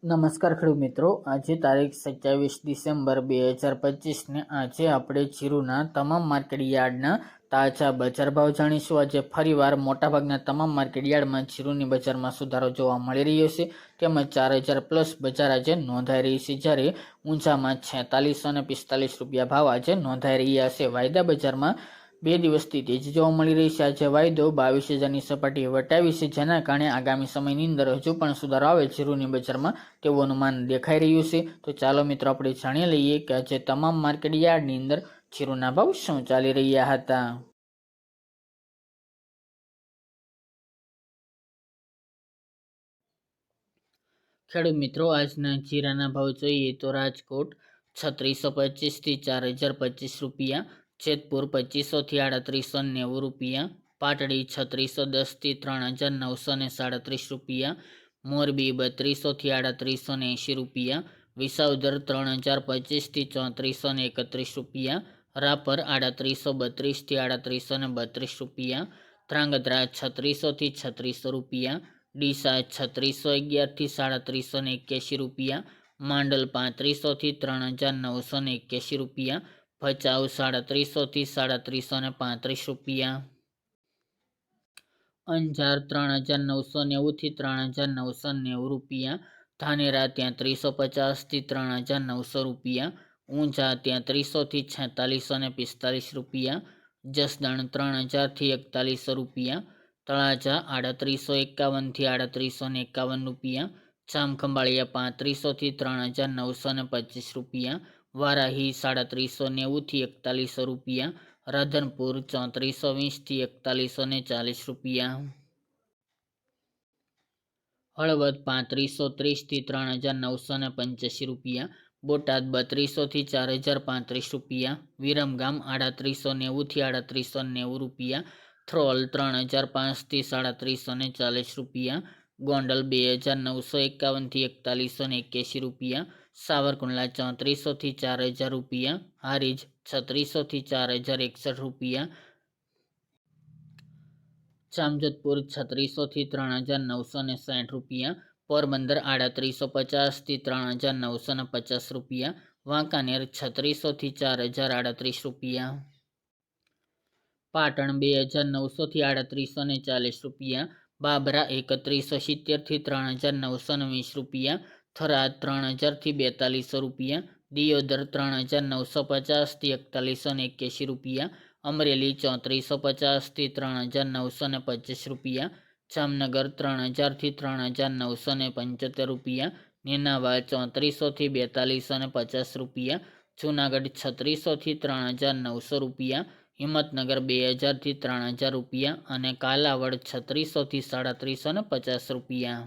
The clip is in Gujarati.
નમસ્કાર ખેડૂત મિત્રો, આજે તારીખ 27 ડિસેમ્બર 2025 ને આજે આપણે જીરુના તમામ માર્કેટ યાર્ડના તાજા બજાર ભાવ જાણીશું। આજે ફરીવાર મોટાભાગના તમામ માર્કેટ યાર્ડમાં જીરુની બજારમાં સુધારો જોવા મળી રહ્યો છે, તેમજ 4000 પ્લસ બજાર આજે નોંધાઈ રહી છે, જ્યારે ઊંઝામાં 4600 અને 45 રૂપિયા ભાવ આજે નોંધાઈ રહ્યા છે। વાયદા બજારમાં 2 દિવસથી તેજી જોવા મળી રહી છે। આજે વાયદો 22,000ની સપાટી વટાવી છે, જેના કારણે આગામી સમયની અંદર હજુ પણ સુધારો આવે જીરુની બજારમાં તેવું અનુમાન દેખાઈ રહ્યું છે। તો ચાલો મિત્રો આપણે જાણી લઈએ કે આજે તમામ માર્કેટ યાર્ડની અંદર જીરુના ભાવ શું ચાલી રહ્યા હતા। ખેડૂત મિત્રો, આજના જીરાના ભાવ જોઈએ તો રાજકોટ 3625 થી 4025 રૂપિયા, જેતપુર 2500 થી 3890 રૂપિયા, પાટડી 3610 થી 3937 રૂપિયા, મોરબી 3200 થી 3880 રૂપિયા, વિસાવદર 3025 થી 3431 રૂપિયા, રાપર 3832 થી 3832 રૂપિયા, ધ્રાંગધ્રા 3600 થી 3600 રૂપિયા, ડીસા 3611 થી 3781 રૂપિયા, માંડલ 3500 થી 3981 રૂપિયા, ભચાઉ 3700 થી 3735 રૂપિયા, અંજાર 3990 થી 3990 રૂપિયા, ધાનેરા 3350 થી 3900 રૂપિયા, ઊંઝા 3300 થી 4645 રૂપિયા, જસદણ 3000 થી 4100 રૂપિયા, તળાજા 3851 થી 3851 રૂપિયા, જામખંભાળિયા 3500 થી 3925 રૂપિયા, વારાહી 3790 થી 4100 રૂપિયા, રાધનપુર 3420 થી 4140 રૂપિયા, હળવદ 3530 થી 3985 રૂપિયા, બોટાદ 3200 થી 4035 રૂપિયા, વિરમગામ 3890 થી 3890 રૂપિયા, થ્રોલ 3005 થી 3740 રૂપિયા, ગોંડલ 2951 થી 4181 રૂપિયા, સાવરકુંડલા 3400 થી 4000 રૂપિયા, હારીજ 3600 થી 4061 રૂપિયા, જામજોધપુર 3600 થી 3960 રૂપિયા, પોરબંદર 3850 થી 3950 રૂપિયા, વાંકાનેર 3600 થી 4038 રૂપિયા, પાટણ 2900 થી 3840 રૂપિયા, બાબરા 3170 થી 3920 રૂપિયા, થરાદ 3000 થી 4200 રૂપિયા, દિયોદર 3950 થી 4181 રૂપિયા, અમરેલી 3450 થી 3925 રૂપિયા, જામનગર 3000 થી 3975 રૂપિયા, નેનાવા 3400 થી 4250 રૂપિયા, જૂનાગઢ 3600 થી 3900 રૂપિયા, હિંમતનગર 2000 થી 3000 રૂપિયા અને કાલાવડ 3600 થી 3750 રૂપિયા।